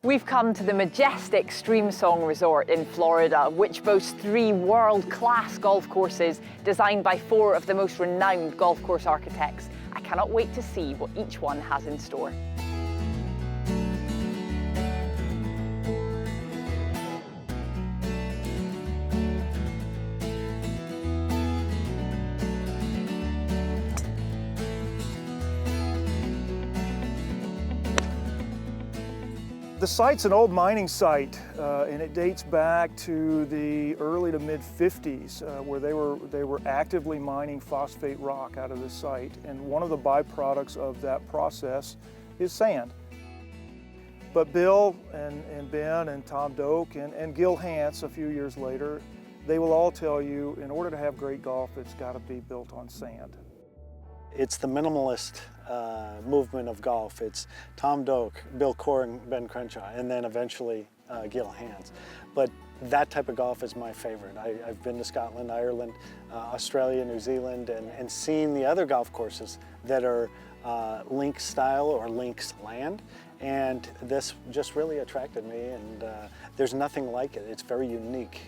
We've come to the majestic Streamsong Resort in Florida, which boasts 3 world-class golf courses designed by 4 of the most renowned golf course architects. I cannot wait to see what each one has in store. The site's an old mining site, and it dates back to the early to mid-50s, where they were actively mining phosphate rock out of this site. And one of the byproducts of that process is sand. But Bill and Ben and Tom Doak and Gil Hanse a few years later, they will all tell you, in order to have great golf, it's got to be built on sand. It's the minimalist movement of golf. It's Tom Doak, Bill Coore and Ben Crenshaw, and then eventually Gil Hanse. But that type of golf is my favorite. I've been to Scotland, Ireland, Australia, New Zealand, and seen the other golf courses that are links style or links land. And this just really attracted me, and there's nothing like it. It's very unique.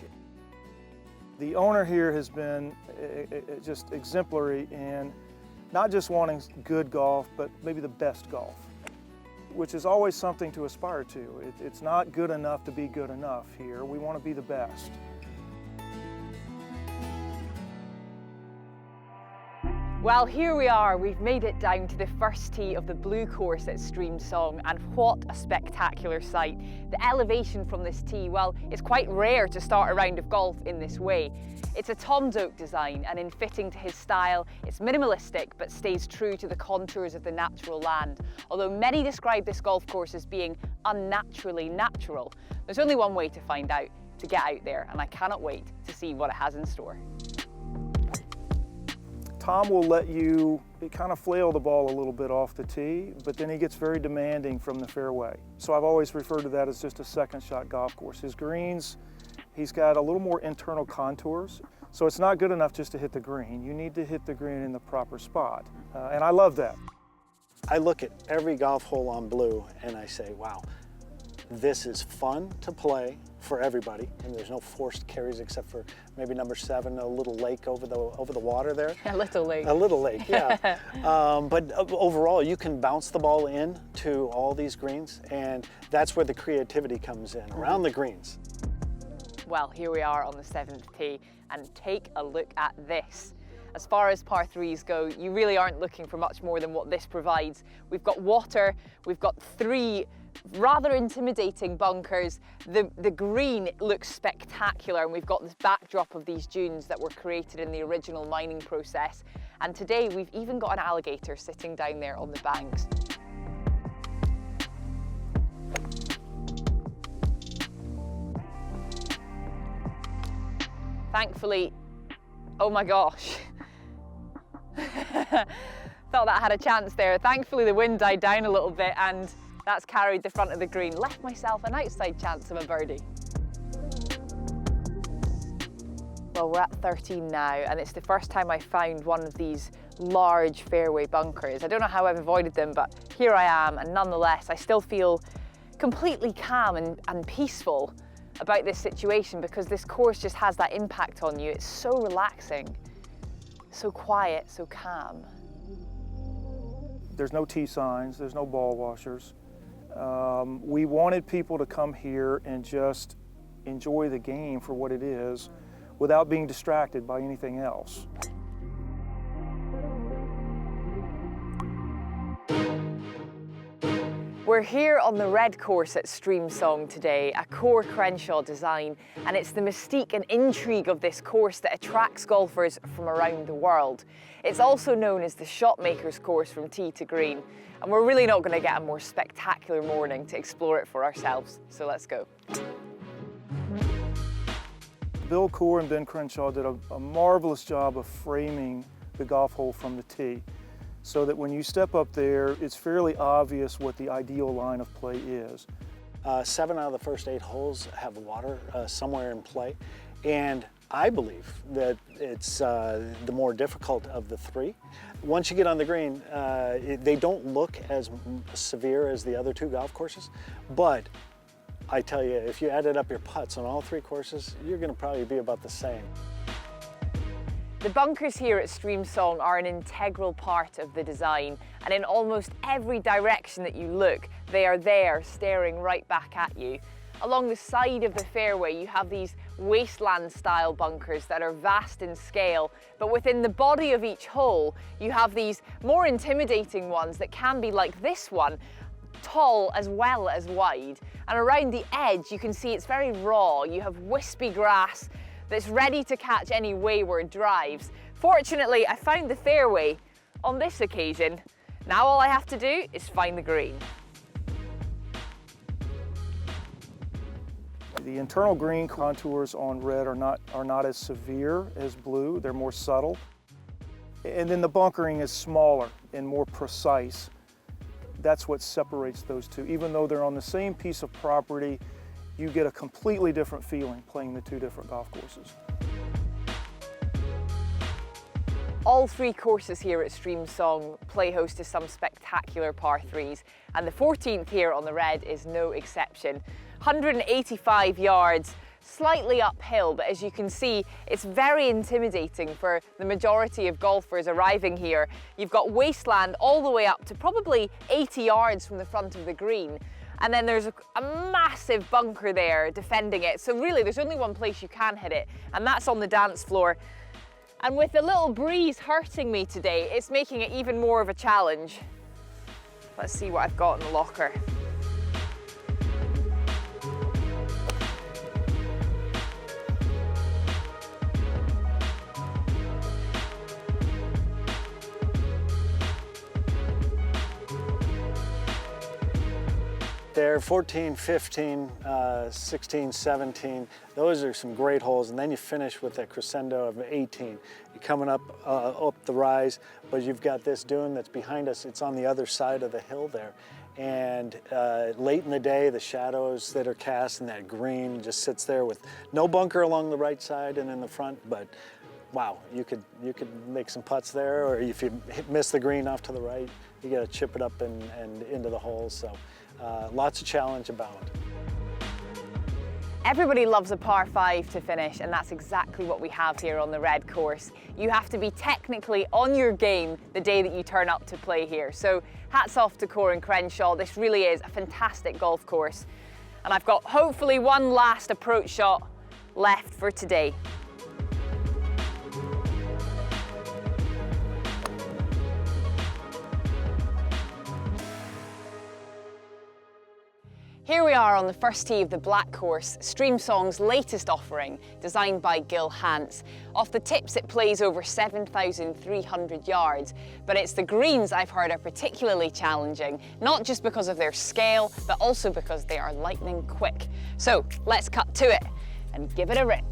The owner here has been just exemplary in not just wanting good golf, but maybe the best golf, which is always something to aspire to. It's not good enough to be good enough here. We want to be the best. Well, here we are. We've made it down to the first tee of the blue course at Streamsong, and what a spectacular sight. The elevation from this tee, well, it's quite rare to start a round of golf in this way. It's a Tom Doak design, and in fitting to his style, it's minimalistic but stays true to the contours of the natural land. Although many describe this golf course as being unnaturally natural, there's only one way to find out: to get out there, and I cannot wait to see what it has in store. Tom will let you kind of flail the ball a little bit off the tee, but then he gets very demanding from the fairway. So I've always referred to that as just a second shot golf course. His greens, he's got a little more internal contours, so it's not good enough just to hit the green. You need to hit the green in the proper spot, and I love that. I look at every golf hole on blue and I say, wow, this is fun to play for everybody, and there's no forced carries except for maybe number 7, a little lake over the water there. A little lake. A little lake, yeah. But overall, you can bounce the ball in to all these greens, and that's where the creativity comes in, around the greens. Well, here we are on the 7th tee, and take a look at this. As far as par 3s go, you really aren't looking for much more than what this provides. We've got water, we've got 3 rather intimidating bunkers. The green looks spectacular, and we've got this backdrop of these dunes that were created in the original mining process. And today we've even got an alligator sitting down there on the banks. Thankfully, oh my gosh. Thought that had a chance there. Thankfully the wind died down a little bit, and that's carried the front of the green. Left myself an outside chance of a birdie. Well, we're at 13 now, and it's the first time I found one of these large fairway bunkers. I don't know how I've avoided them, but here I am, and nonetheless, I still feel completely calm and peaceful about this situation, because this course just has that impact on you. It's so relaxing, so quiet, so calm. There's no tee signs, there's no ball washers. We wanted people to come here and just enjoy the game for what it is without being distracted by anything else. We're here on the red course at Streamsong today, a Coore Crenshaw design, and it's the mystique and intrigue of this course that attracts golfers from around the world. It's also known as the shotmaker's course from tee to green, and we're really not going to get a more spectacular morning to explore it for ourselves, so let's go. Bill Coore and Ben Crenshaw did a marvelous job of framing the golf hole from the tee, so that when you step up there, it's fairly obvious what the ideal line of play is. 7 out of the first 8 holes have water somewhere in play, and I believe that it's the more difficult of the 3. Once you get on the green, they don't look as severe as the other 2 golf courses, but I tell you, if you added up your putts on all 3 courses, you're going to probably be about the same. The bunkers here at Streamsong are an integral part of the design, and in almost every direction that you look, they are there staring right back at you. Along the side of the fairway, you have these wasteland-style bunkers that are vast in scale, but within the body of each hole, you have these more intimidating ones that can be like this one, tall as well as wide. And around the edge, you can see it's very raw. You have wispy grass that's ready to catch any wayward drives. Fortunately, I found the fairway on this occasion. Now all I have to do is find the green. The internal green contours on red are not as severe as blue. They're more subtle. And then the bunkering is smaller and more precise. That's what separates those two. Even though they're on the same piece of property, you get a completely different feeling playing the 2 different golf courses. All 3 courses here at Streamsong play host to some spectacular par 3s, and the 14th here on the red is no exception. 185 yards, slightly uphill, but as you can see, it's very intimidating for the majority of golfers arriving here. You've got wasteland all the way up to probably 80 yards from the front of the green. And then there's a massive bunker there defending it. So really, there's only one place you can hit it, and that's on the dance floor. And with the little breeze hurting me today, it's making it even more of a challenge. Let's see what I've got in the locker. There, 14, 15, 16, 17, those are some great holes, and then you finish with that crescendo of 18. You're coming up the rise, but you've got this dune that's behind us. It's on the other side of the hill there. And late in the day, the shadows that are cast and that green just sits there with no bunker along the right side and in the front, but wow, you could make some putts there, or if you miss the green off to the right, you got to chip it up and into the holes. So lots of challenge about. Everybody loves a par 5 to finish, and that's exactly what we have here on the red course. You have to be technically on your game the day that you turn up to play here. So hats off to Coore and Crenshaw. This really is a fantastic golf course. And I've got hopefully one last approach shot left for today. Here we are on the first tee of the Black Course, Streamsong's latest offering, designed by Gil Hanse. Off the tips it plays over 7,300 yards, but it's the greens I've heard are particularly challenging, not just because of their scale, but also because they are lightning quick. So let's cut to it and give it a rip.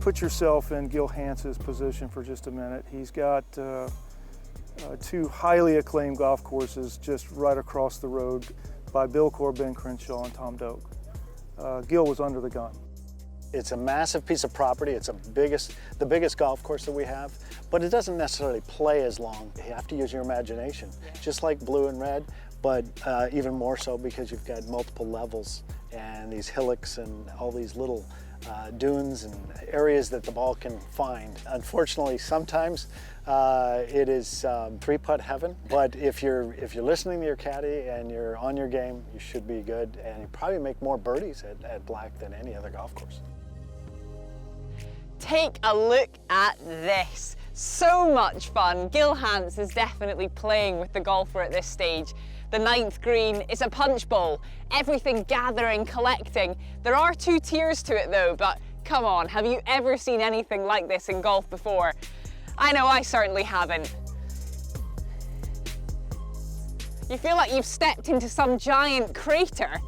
Put yourself in Gil Hanse's position for just a minute. He's got 2 highly acclaimed golf courses just right across the road by Bill Coore, Ben Crenshaw, and Tom Doak. Gil was under the gun. It's a massive piece of property. It's the biggest golf course that we have, but it doesn't necessarily play as long. You have to use your imagination, just like blue and red, but even more so because you've got multiple levels and these hillocks and all these little dunes and areas that the ball can find. Unfortunately, sometimes it is 3-putt heaven, but if you're listening to your caddy and you're on your game, you should be good, and you probably make more birdies at Black than any other golf course. Take a look at this. So much fun. Gil Hanse is definitely playing with the golfer at this stage. The 9th green is a punch bowl. Everything gathering, collecting. There are 2 tiers to it though, but come on, have you ever seen anything like this in golf before? I know I certainly haven't. You feel like you've stepped into some giant crater.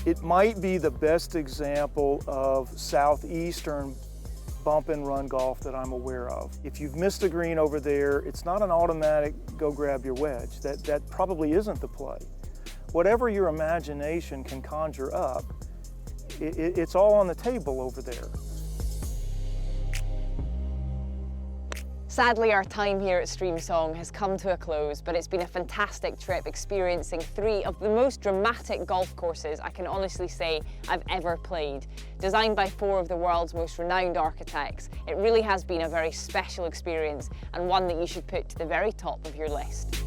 It might be the best example of southeastern bump and run golf that I'm aware of. If you've missed a green over there, it's not an automatic go grab your wedge. That probably isn't the play. Whatever your imagination can conjure up, it's all on the table over there. Sadly, our time here at Streamsong has come to a close, but it's been a fantastic trip experiencing 3 of the most dramatic golf courses I can honestly say I've ever played. Designed by 4 of the world's most renowned architects, it really has been a very special experience and one that you should put to the very top of your list.